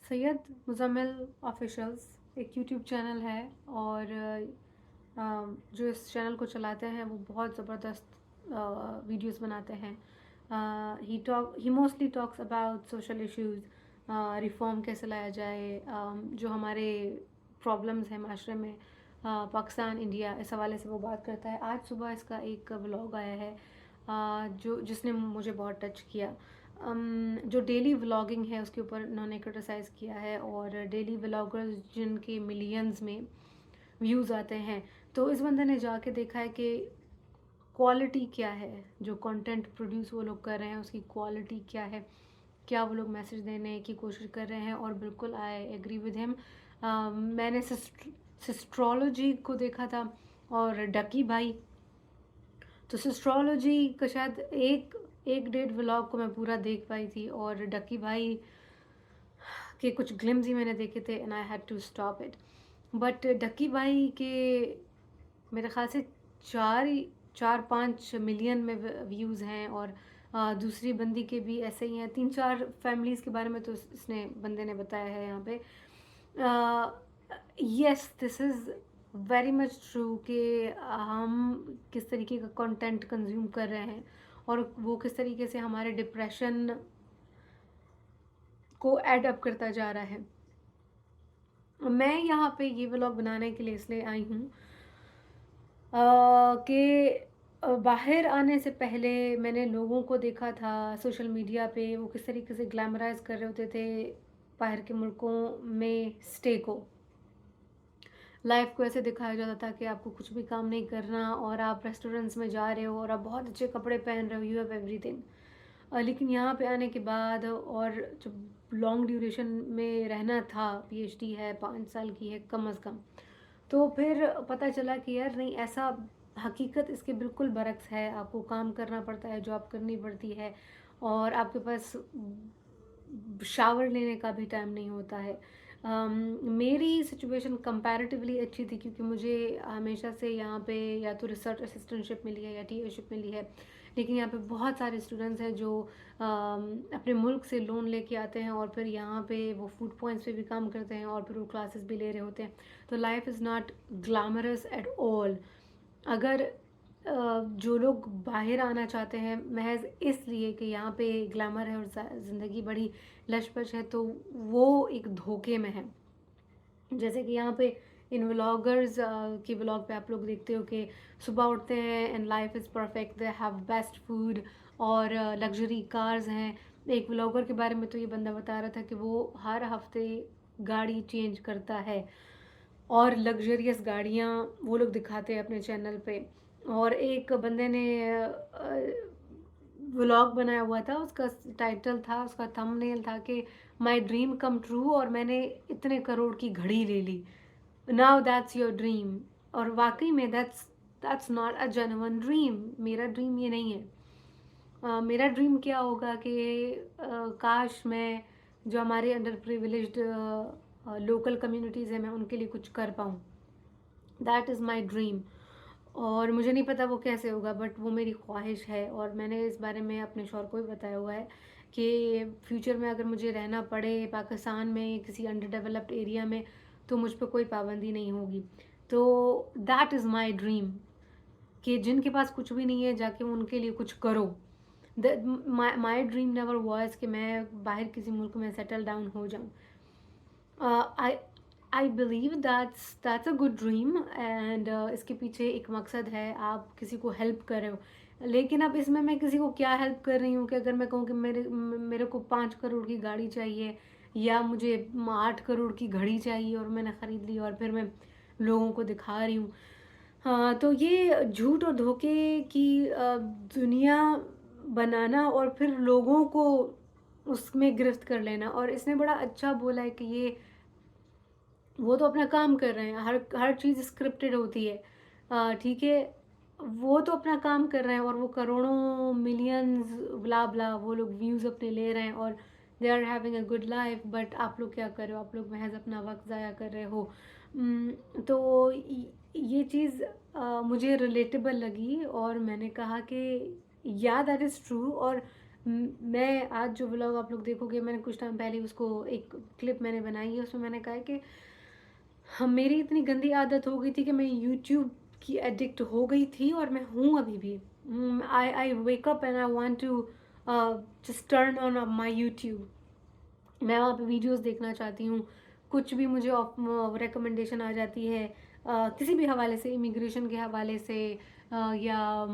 Syed Muzammil officials एक YouTube channel है और जो इस चैनल को चलाते हैं वो बहुत ज़बरदस्त वीडियोस बनाते हैं। He mostly talks about social issues, reform कैसे लाया जाए, जो हमारे प्रॉब्लम्स हैं माशरे में, पाकिस्तान इंडिया, इस हवाले से वो बात करता है। आज सुबह इसका एक व्लॉग आया है जो जिसने मुझे बहुत टच किया। जो डेली व्लॉगिंग है उसके ऊपर उन्होंने क्रिटिसाइज़ किया है और डेली व्लॉगर्स जिनके मिलियंस में व्यूज़ आते हैं, तो इस बंदे ने जाके देखा है कि क्वालिटी क्या है, जो कंटेंट प्रोड्यूस वो लोग कर रहे हैं उसकी क्वालिटी क्या है, क्या वो लोग मैसेज देने की कोशिश कर रहे हैं। और बिल्कुल आई एग्री विद हिम। मैंने सिस्ट्रोलॉजी को देखा था और डकी भाई, तो सिस्ट्रोलॉजी का शायद एक एक डेढ़ व्लॉग को मैं पूरा देख पाई थी और डकी भाई के कुछ ग्लिम्स ही मैंने देखे थे and I had to stop it. But Ducky भाई के मेरे ख़्याल से 4-5 मिलियन में व्यूज़ हैं और दूसरी बंदी के भी ऐसे ही हैं। 3-4 फैमिलीज़ के बारे में तो इसने बंदे ने बताया है यहाँ पे। Yes, this is very much true कि हम किस तरीके का कंटेंट कंज्यूम कर रहे हैं और वो किस तरीके से हमारे डिप्रेशन को ऐड अप करता जा रहा है। मैं यहाँ पे ये व्लॉग बनाने के लिए इसलिए आई हूँ कि बाहर आने से पहले मैंने लोगों को देखा था सोशल मीडिया पे, वो किस तरीके से ग्लैमराइज कर रहे होते थे बाहर के मुल्कों में स्टे को, लाइफ को ऐसे दिखाया जाता था कि आपको कुछ भी काम नहीं करना और आप रेस्टोरेंट्स में जा रहे हो और आप बहुत अच्छे कपड़े पहन रहे हो, यू हैव एवरीथिंग। लेकिन यहाँ पे आने के बाद और जब लॉन्ग ड्यूरेशन में रहना था, पीएचडी है, 5 साल की है कम अज़ कम, तो फिर पता चला कि यार नहीं, ऐसा हकीकत इसके बिल्कुल बरक्स है। आपको काम करना पड़ता है, जॉब करनी पड़ती है और आपके पास शावर लेने का भी टाइम नहीं होता है। मेरी सिचुएशन कंपैरेटिवली अच्छी थी क्योंकि मुझे हमेशा से यहाँ पे या तो रिसर्च असिस्टेंटशिप मिली है या टीएशिप मिली है। लेकिन यहाँ पे बहुत सारे स्टूडेंट्स हैं जो अपने मुल्क से लोन लेके आते हैं और फिर यहाँ पे वो फूड पॉइंट्स पे भी काम करते हैं और फिर वो क्लासेस भी ले रहे होते हैं। तो life is not glamorous at all. अगर जो लोग बाहर आना चाहते हैं महज इसलिए कि यहाँ पे ग्लैमर है और ज़िंदगी बड़ी लश-पश है, तो वो एक धोखे में है। जैसे कि यहाँ पे इन व्लॉगर्स के व्लॉग पे आप लोग देखते हो कि सुबह उठते हैं and life is perfect, they have best food और लग्जरी कार्स हैं। एक व्लॉगर के बारे में तो ये बंदा बता रहा था कि वो हर हफ्ते गाड़ी चेंज करता है और लग्जरियस गाड़ियाँ वो लोग दिखाते हैं अपने चैनल पे। और एक बंदे ने व्लॉग बनाया हुआ था, उसका टाइटल था, उसका थंबनेल था कि माय ड्रीम कम ट्रू और मैंने इतने करोड़ की घड़ी ले ली, नाउ दैट्स योर ड्रीम। और वाकई में that's not a genuine dream. मेरा ड्रीम ये नहीं है। मेरा ड्रीम क्या होगा कि काश मैं जो हमारे अंडर प्रिविलेज्ड लोकल कम्युनिटीज़ हैं मैं उनके लिए कुछ कर पाऊँ। That is my dream. और मुझे नहीं पता वो कैसे होगा, बट वो मेरी ख्वाहिश है और मैंने इस बारे में अपने शौहर को भी बताया हुआ है कि फ्यूचर में अगर मुझे रहना पड़े पाकिस्तान में किसी अंडर डेवलप्ड एरिया में तो मुझ पे कोई पाबंदी नहीं होगी। तो दैट इज़ माई ड्रीम कि जिनके पास कुछ भी नहीं है जाके उनके लिए कुछ करो। माई ड्रीम नेवर वॉज कि मैं बाहर किसी मुल्क में सेटल डाउन हो जाऊँ। I I believe that's a good dream and इसके पीछे एक मकसद है, आप किसी को हेल्प कर रहे हो। लेकिन अब इसमें मैं किसी को क्या हेल्प कर रही हूँ कि अगर मैं कहूँ कि मेरे को 5 करोड़ की गाड़ी चाहिए या मुझे 8 करोड़ की घड़ी चाहिए और मैंने ख़रीद ली और फिर मैं लोगों को दिखा रही हूँ। हाँ, तो ये झूठ और धोखे की दुनिया बनाना और फिर लोगों को उसमें गिरफ्त कर लेना। और इसने बड़ा अच्छा बोला है कि ये वो तो अपना काम कर रहे हैं, हर हर चीज़ स्क्रिप्टेड होती है। ठीक है, वो तो अपना काम कर रहे हैं और वो करोड़ों मिलियंस ब्ला ब्ला वो लोग व्यूज़ अपने ले रहे हैं और they are having a good life. But आप लोग क्या कर रहे हो, आप लोग महज अपना वक्त ज़ाया कर रहे हो। तो ये चीज़ मुझे रिलेटेबल लगी और मैंने कहा कि या दैट इज़ ट्रू। और मैं आज जो व्लॉग आप लोग देखोगे, मैंने कुछ टाइम पहले उसको एक क्लिप मैंने बनाई है, उसमें मैंने कहा है कि हाँ, मेरी इतनी गंदी आदत हो गई थी कि मैं यूट्यूब की एडिक्ट हो गई थी और मैं हूँ अभी भी। I wake up and I want to just turn on my YouTube. मैं वहाँ पे वीडियोस देखना चाहती हूँ, कुछ भी मुझे रिकमेंडेशन आ जाती है किसी भी हवाले से, इमिग्रेशन के हवाले से या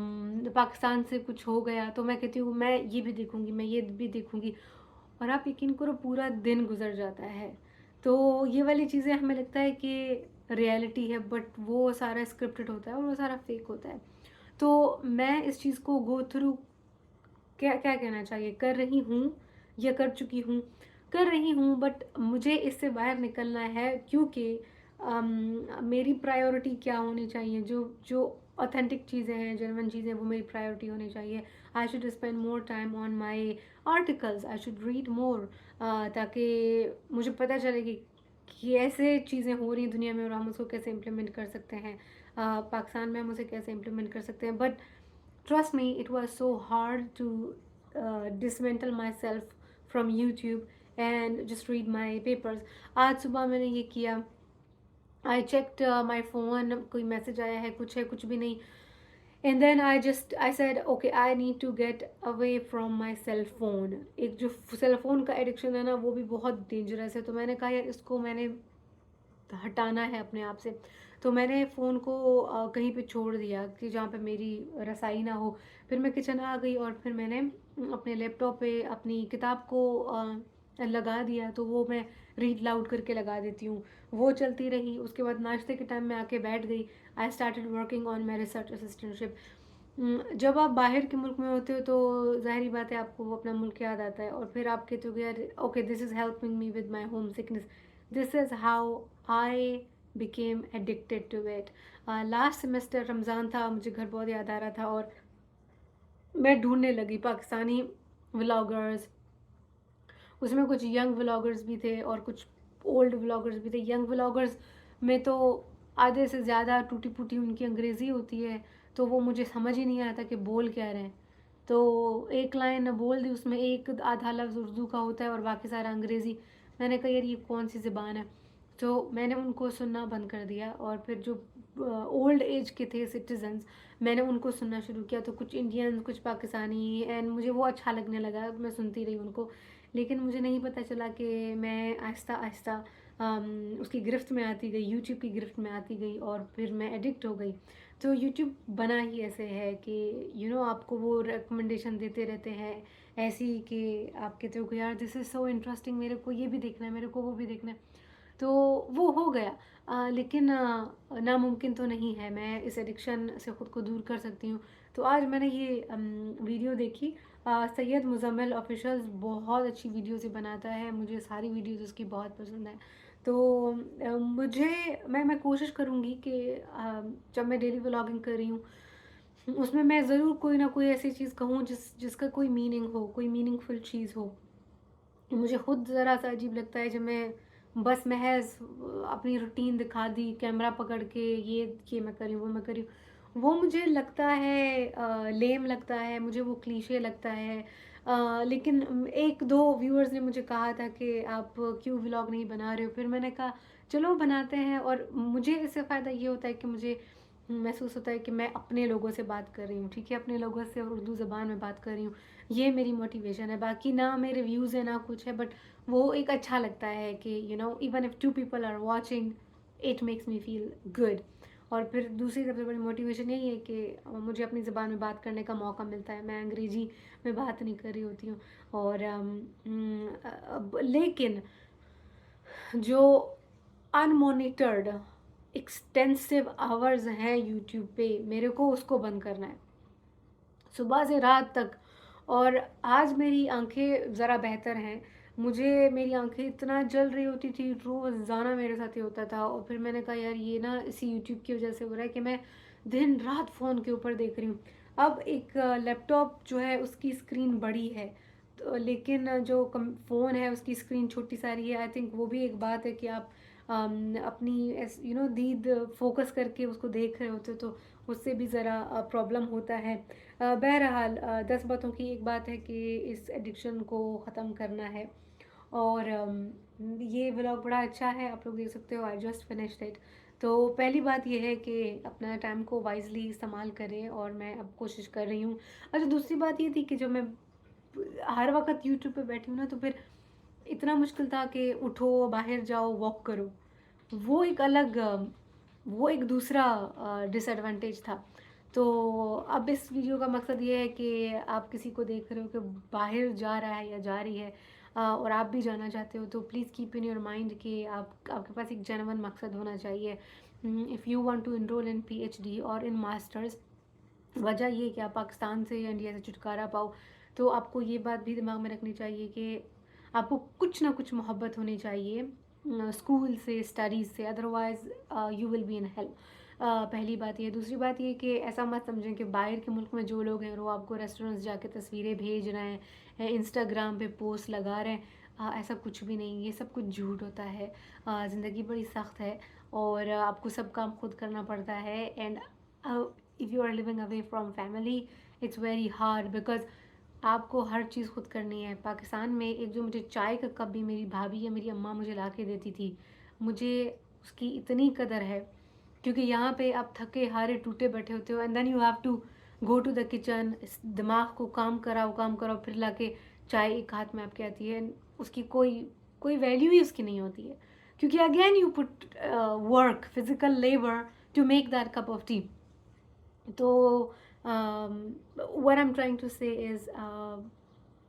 पाकिस्तान से कुछ हो गया, तो मैं कहती हूँ मैं ये भी देखूँगी, मैं ये भी देखूँगी, और आप यकीन करो पूरा दिन गुजर जाता है। तो ये वाली चीज़ें हमें लगता है कि रियलिटी है, बट वो सारा स्क्रिप्टेड होता है और वो सारा फेक होता है। तो मैं इस चीज़ को गो थ्रू, क्या क्या कहना चाहिए, कर रही हूँ या कर चुकी हूँ, कर रही हूँ, बट मुझे इससे बाहर निकलना है, क्योंकि मेरी प्रायोरिटी क्या होनी चाहिए, जो जो ऑथेंटिक चीज़ें हैं, जेन्युइन चीज़ें, वो मेरी प्रायोरिटी होनी चाहिए। I should spend more time on my articles, I should read more, ताकि मुझे पता चले कि ऐसे चीज़ें हो रही दुनिया में और हम उसको कैसे इम्प्लीमेंट कर सकते हैं, पाकिस्तान में हम उसे कैसे इम्प्लीमेंट कर सकते हैं। But trust me, it was so hard to dismantle myself from YouTube and just read my papers. आज सुबह मैंने ये किया, आई चेक्ड माई फ़ोन, कोई मैसेज आया है, कुछ भी नहीं, and then I said okay, I need to get away from my cell phone. एक जो सेल फ़ोन का एडिक्शन है ना, वो भी बहुत डेंजरस है। तो मैंने कहा यार, इसको मैंने हटाना है अपने आप से। तो मैंने फ़ोन को कहीं पे छोड़ दिया कि जहाँ पे मेरी रसाई ना हो। फिर मैं किचन आ गई और फिर मैंने अपने लैपटॉप पे अपनी किताब को लगा दिया, तो वो मैं रीड लाउड करके लगा देती हूँ, वो चलती रही। उसके बाद नाश्ते के टाइम में आके बैठ गई। I started working on my research assistantship. जब आप बाहर के मुल्क में होते हो तो ज़ाहिरी बात है आपको वो अपना मुल्क याद आता है, और फिर आप कहते हो कि यार okay, this is helping me with my homesickness, this is how I became addicted to it. Last semester Ramzan था, मुझे घर बहुत याद आ रहा था, और मैं ढूंढने लगी पाकिस्तानी व्लॉगर्स। उसमें कुछ यंग व्लॉगर्स भी थे और कुछ ओल्ड व्लॉगर्स भी थे। यंग व्लॉगर्स में तो आधे से ज़्यादा टूटी फूटी उनकी अंग्रेज़ी होती है, तो वो मुझे समझ ही नहीं आता कि बोल क्या रहे हैं। तो एक लाइन बोल दी, उसमें एक आधा लफ्ज़ उर्दू का होता है और बाकी सारा अंग्रेज़ी। मैंने कहा यार ये कौन सी ज़बान है, तो मैंने उनको सुनना बंद कर दिया। और फिर जो ओल्ड एज के थे सिटीजन्स, मैंने उनको सुनना शुरू किया। तो कुछ इंडियन, कुछ पाकिस्तानी, एंड मुझे वो अच्छा लगने लगा, मैं सुनती रही उनको। लेकिन मुझे नहीं पता चला कि मैं आहिस्ता आहिस्ता उसकी गिरफ्त में आती गई, यूट्यूब की गिरफ्त में आती गई, और फिर मैं एडिक्ट हो गई। तो यूट्यूब बना ही ऐसे है कि आपको वो रिकमेंडेशन देते रहते हैं ऐसी, कि आप कहते हो कि यार दिस इज़ सो इंटरेस्टिंग, मेरे को ये भी देखना है, मेरे को वो भी देखना है। तो वो हो गया। लेकिन नामुमकिन तो नहीं है, मैं इस एडिक्शन से ख़ुद को दूर कर सकती हूँ। तो आज मैंने ये वीडियो देखी। सैयद मुज़म्मिल ऑफिशियल बहुत अच्छी वीडियोज़ बनाता है, मुझे सारी वीडियोज़ उसकी बहुत पसंद है। तो मुझे मैं कोशिश करूँगी कि जब मैं डेली व्लॉगिंग कर रही हूँ, उसमें मैं ज़रूर कोई ना कोई ऐसी चीज़ कहूँ जिसका कोई मीनिंग हो, कोई मीनिंगफुल चीज़ हो। मुझे खुद ज़रा सा अजीब लगता है जब मैं बस महज अपनी रूटीन दिखा दी कैमरा पकड़ के, ये मैं करी, वो मैं करी, वो मुझे लगता है लेम लगता है, मुझे वो क्लीशे लगता है। लेकिन एक दो व्यूअर्स ने मुझे कहा था कि आप क्यों व्लॉग नहीं बना रहे हो, फिर मैंने कहा चलो बनाते हैं। और मुझे इससे फ़ायदा ये होता है कि मुझे महसूस होता है कि मैं अपने लोगों से बात कर रही हूँ, ठीक है, अपने लोगों से, और उर्दू ज़बान में बात कर रही हूँ। ये मेरी मोटिवेशन है। बाकी ना मेरे व्यूज़ है ना कुछ है, बट वो एक अच्छा लगता है कि even if 2 people are watching, it makes me feel good. और फिर दूसरी सबसे बड़ी मोटिवेशन यही है कि मुझे अपनी ज़बान में बात करने का मौका मिलता है, मैं अंग्रेज़ी में बात नहीं कर रही होती हूँ। और लेकिन जो अनमॉनिटर्ड एक्सटेंसिव आवर्स हैं यूट्यूब पे, मेरे को उसको बंद करना है, सुबह से रात तक। और आज मेरी आंखें ज़रा बेहतर हैं। मुझे मेरी आंखें इतना जल रही होती थी, रोज़ाना मेरे साथ ये होता था। और फिर मैंने कहा यार ये ना इसी यूट्यूब की वजह से हो रहा है कि मैं दिन रात फ़ोन के ऊपर देख रही हूँ। अब एक लैपटॉप जो है उसकी स्क्रीन बड़ी है, तो लेकिन जो फ़ोन है उसकी स्क्रीन छोटी सारी है। आई थिंक वो भी एक बात है कि आप अपनी दीद फोकस करके उसको देख रहे होते हो तो उससे भी ज़रा प्रॉब्लम होता है। बहरहाल 10 बातों की एक बात है कि इस एडिक्शन को ख़त्म करना है। और ये व्लॉग बड़ा अच्छा है, आप लोग देख सकते हो, आई जस्ट फिनिश्ड इट। तो पहली बात ये है कि अपना टाइम को वाइजली इस्तेमाल करें और मैं अब कोशिश कर रही हूँ। अच्छा, दूसरी बात ये थी कि जब मैं हर वक़्त यूट्यूब पे बैठी हूँ ना तो फिर इतना मुश्किल था कि उठो, बाहर जाओ, वॉक करो। वो एक अलग वो एक दूसरा डिसएडवांटेज था। तो अब इस वीडियो का मकसद ये है कि आप किसी को देख रहे हो कि बाहर जा रहा है या जा रही है, और आप भी जाना चाहते हो, तो please keep in your mind कि आपके पास एक जेन्युइन मकसद होना चाहिए। If you want to enrol in PhD और इन मास्टर्स, वजह ये है कि आप पाकिस्तान से या इंडिया से छुटकारा पाओ, तो आपको ये बात भी दिमाग में रखनी चाहिए कि आपको कुछ ना कुछ मोहब्बत होनी चाहिए स्कूल से, स्टडीज़ से, otherwise you will be in hell. पहली बात ये। दूसरी बात ये कि ऐसा मत समझें कि बाहर के मुल्क में जो लोग हैं वो आपको रेस्टोरेंट्स जाके तस्वीरें भेज रहे हैं, इंस्टाग्राम पे पोस्ट लगा रहे हैं। ऐसा कुछ भी नहीं, ये सब कुछ झूठ होता है। ज़िंदगी बड़ी सख्त है और आपको सब काम खुद करना पड़ता है। And if you are living away from family, it's very hard because आपको हर चीज़ खुद करनी है। पाकिस्तान में एक जो मुझे चाय का कप भी मेरी भाभी या मेरी अम्मा मुझे ला के देती थी, मुझे उसकी इतनी कदर है, क्योंकि यहाँ पे आप थके हारे टूटे बैठे होते हो and then you have to go to the kitchen, दिमाग को काम कराओ, फिर लाके चाय एक हाथ में आपके आती है। उसकी कोई कोई वैल्यू ही उसकी नहीं होती है, क्योंकि again you put work, physical labour to make that cup of tea. तो what I am trying to say is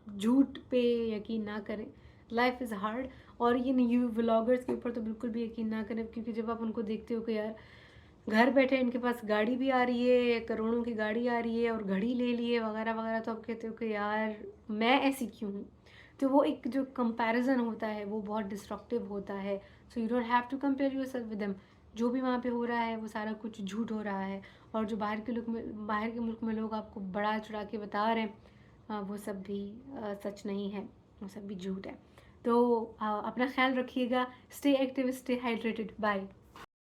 झूठ पे यकीन ना करें, लाइफ इज़ हार्ड। और ये यू व्लॉगर्स के ऊपर तो बिल्कुल भी यकीन ना करें, क्योंकि जब आप उनको देखते हो कि यार घर बैठे इनके पास गाड़ी भी आ रही है, करोड़ों की गाड़ी आ रही है और घड़ी ले लिए वगैरह वगैरह, तो आप कहते हो कि यार मैं ऐसी क्यों हूँ। तो वो एक जो कंपैरिजन होता है वो बहुत डिस्ट्रक्टिव होता है। So you don't have to compare yourself with them. जो भी वहाँ पे हो रहा है वो सारा कुछ झूठ हो रहा है, और जो बाहर के मुल्क में लोग आपको बड़ा चढ़ा के बता रहे हैं, वो सब भी सच नहीं है, वो सब भी झूठ है। तो अपना ख्याल रखिएगा, stay active, stay hydrated, bye.